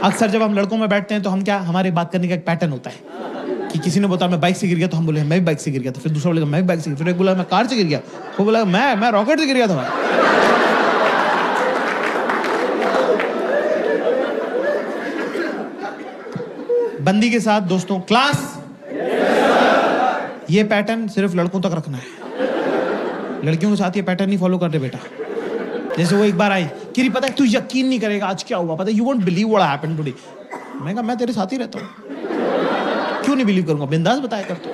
अक्सर जब हम लड़कों में बैठते हैं तो हम क्या, हमारे बात करने का एक पैटर्न होता है कि किसी ने बोला मैं बाइक से गिर गया तो हम बोले मैं भी बाइक से गिर गया था, फिर दूसरा बोलेगा मैं भी बाइक से गिर, फिर एक बोला मैं कार से गिर गया, वो बोला मैं रॉकेट से गिर गया था। बंदी के साथ दोस्तों क्लास, ये पैटर्न सिर्फ लड़कों तक रखना है, लड़कियों के साथ ये पैटर्न नहीं फॉलो करते बेटा। जैसे वो एक बार आई, किरी पता है तू यकीन नहीं करेगा आज क्या हुआ, पता है you won't believe what happened today. मैं कहा मैं तेरे साथ ही रहता हूँ, क्यों नहीं बिलीव करूंगा, बिंदास बताया कर तू।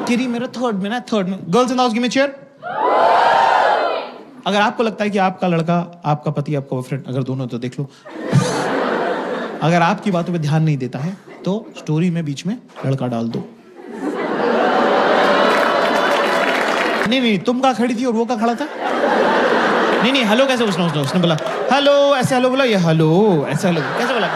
किरी मेरा थर्ड में girls in the house give me chair. अगर आपको लगता है कि आपका लड़का, आपका पति, आपका बॉयफ्रेंड, अगर दोनों तो देख लो, अगर आपकी बातों पे ध्यान नहीं देता है तो स्टोरी में बीच में लड़का डाल दो। नहीं तुम कहाँ खड़ी थी और वो कहाँ खड़ा था? नहीं हेलो कैसे उसने बोला हेलो ऐसे, हेलो बोला, ये हेलो ऐसे, हेलो कैसे बोला?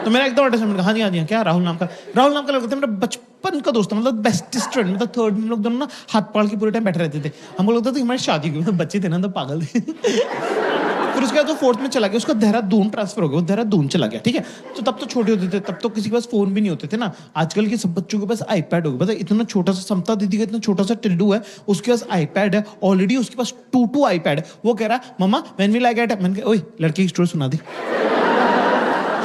तो मेरा एकदम अटैचमेंट, हाँ जी क्या राहुल नाम का लड़का था, मेरा बचपन का दोस्त, मतलब बेस्टेस्ट फ्रेंड, मतलब थर्ड में लोग दोनों ना हाथ पकड़ के पूरे टाइम बैठे रहते थे। हमको लगता था कि हमारी शादी हुई, मतलब बच्चे थे ना तो पागल थे। फिर उसके बाद वो फोर्थ में चला गया, उसका देहरादून ट्रांसफर हो गया, वो देहरादून चला गया, ठीक है। तो तब तो छोटे होते थे, तब तो किसी के पास फोन भी नहीं होते थे ना। आजकल के सब बच्चों के पास आईपैड हो गया, पता है इतना छोटा सा समता दीदी का इतना छोटा सा टिल्डू है, उसके पास आईपैड है ऑलरेडी, उसके पास 2 आईपैड है। वो कह रहा मम्मा व्हेन विल आई गेट, मैंने कहा ओए लड़के की स्टोरी सुना दी,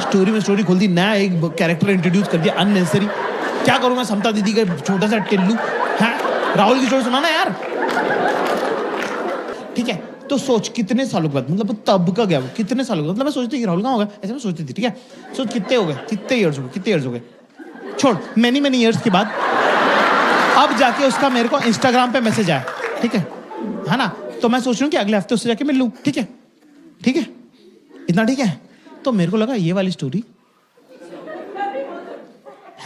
स्टोरी में स्टोरी खोल दी, नया एक कैरेक्टर इंट्रोड्यूस कर दिया अननेसेसरी। क्या करूं मैं समता दीदी का छोटा सा टिल्लू है, राहुल की स्टोरी सुनाना यार, ठीक है। तो सोच कितने सालों के बाद, मतलब तब का गया वो, कितने सालों के बाद, मतलब मैं सोचती कि राहुल कहाँ होगा, ऐसे मैं सोचती थी, ठीक है। सोच कितने हो गए, कितने इयर्स हो गए, छोड़ मैनी इयर्स के बाद अब जाके उसका मेरे को इंस्टाग्राम पे मैसेज आया, ठीक है ना। तो मैं सोच रही हूँ कि अगले हफ्ते उससे जाके मिल लूँ, ठीक है इतना ठीक है। तो मेरे को लगा ये वाली स्टोरी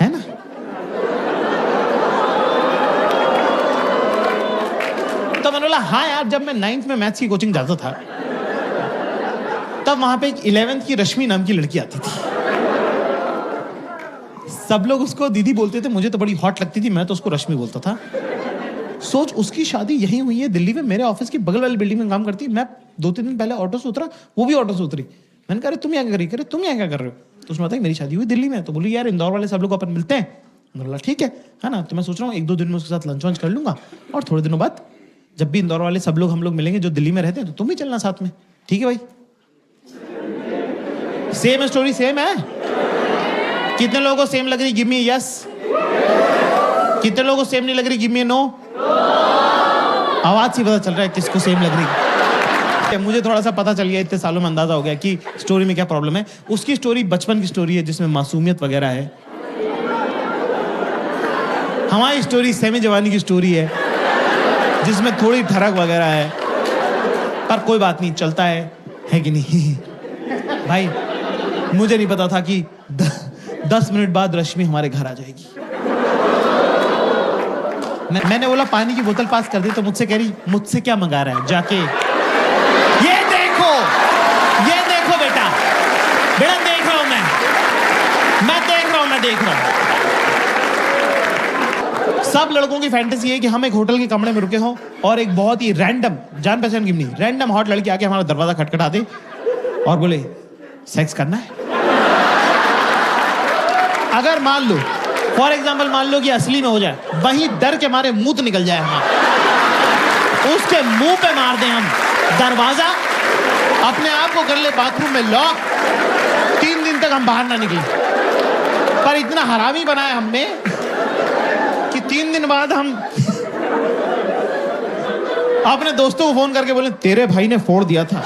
है ना, तो मैंने बोला हाँ यार, जब मैं 9th में मैथ्स की कोचिंग जाता था तब वहां पे एक 11th की रश्मि नाम की लड़की आती थी, सब लोग उसको दीदी बोलते थे, मुझे तो बड़ी हॉट लगती थी, मैं तो उसको रश्मि बोलता था। सोच उसकी शादी यहीं हुई है दिल्ली में, मेरे ऑफिस की बगल वाली बिल्डिंग में काम करती है। मैं 2-3 दिन पहले ऑटो से उतरा, वो भी ऑटो से उतरी। मैंने कहा तुम यहाँ क्या कर रही, तुम यहाँ क्या कर रहे हो? तो उसने बताया मेरी शादी हुई दिल्ली में। तो बोली यार इंदौर वाले सब लोग अपन मिलते हैं। बोला ठीक है ना। तो मैं सोच रहा हूँ 1-2 दिन में उसके साथ लंच वंच कर लूंगा, और थोड़े दिनों बाद जब भी इंदौर वाले सब लोग हम लोग मिलेंगे जो दिल्ली में रहते हैं, तो तुम भी चलना साथ में, ठीक है भाई? सेम स्टोरी सेम है? कितने लोगों को सेम लग रही? Give me yes. कितने लोगों को सेम नहीं लग रही? Give me know. आवाज से पता चल रहा है किसको सेम लग रही है। मुझे थोड़ा सा पता चल गया, इतने सालों में अंदाजा हो गया कि स्टोरी में क्या प्रॉब्लम है। उसकी स्टोरी बचपन की स्टोरी है जिसमें मासूमियत वगैरह है, हमारी स्टोरी सेमी जवानी की स्टोरी है जिसमें थोड़ी ठरक वगैरह है, पर कोई बात नहीं, चलता है कि नहीं? भाई मुझे नहीं पता था कि 10 मिनट बाद रश्मि हमारे घर आ जाएगी। मैंने बोला पानी की बोतल पास कर दी, तो मुझसे कह रही मुझसे क्या मंगा रहा है जाके, ये देखो बेटा देख रहा हूं मैं देख रहा हूं। सब लड़कों की फैंटेसी है कि हम एक होटल के कमरे में रुके हों और एक बहुत ही रैंडम, जान पहचान की नहीं, रैंडम हॉट लड़की आके हमारा दरवाजा खटखटा दे और बोले सेक्स करना है। अगर मान लो फॉर एग्जाम्पल मान लो कि असली में हो जाए, वही डर के मारे मुंह तो निकल जाए हमारा, उसके मुंह पे मार दें हम दरवाजा, अपने आप को कर ले बाथरूम में लॉक, 3 दिन तक हम बाहर ना निकले। पर इतना हरामी बनाया हमने कि 3 दिन बाद हम अपने दोस्तों को फोन करके बोले तेरे भाई ने फोड़ दिया था।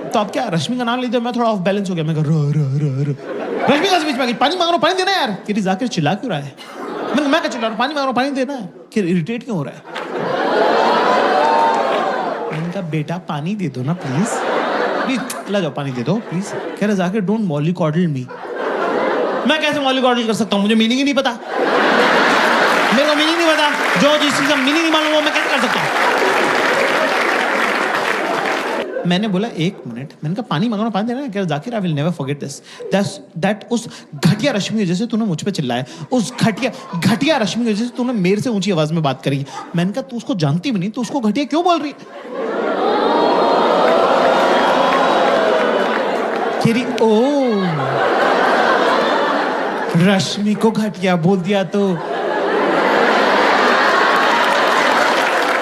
तो अब क्या, रश्मि का नाम लेते मैं थोड़ा ऑफ बैलेंस हो गया। मैं कह रश्मि का बीच में पानी मांग रहा हूं, पानी देना यार। कि जाकिर चिल्ला क्यों रहा है? मैं क्या चिल्ला रहा हूं, पानी मांग रहा हूं, पानी देना है। कि इरिटेट क्यों हो रहा है? मैंने कहा बेटा पानी दे दो ना प्लीज, ला जाओ पानी दे दो प्लीज। कह रहा जाकिर डोंट मॉलिकॉडल मी। मैं कैसे मॉलिकॉडल कर सकता हूं? मुझे मीनिंग ही नहीं पता, मेरे को मीनिंग नहीं पता। जो जिस चीज का मीनिंग नहीं मालूम वो मैं कैसे कर सकता हूं? मैंने बोला 1 मिनट, मैंने कहा पानी मांगना, पानी देना। क्या Zakir, I will never forget this, that उस घटिया रश्मि की वजह से तूने मुझ पे चिल्लाया, उस घटिया रश्मि की वजह से तूने मेरे से ऊंची आवाज में बात करी। मैंने कहा तू उसको जानती भी नहीं, तू उसको घटिया क्यों बोल रही? तेरी ओ रश्मि को घटिया बोल दिया तो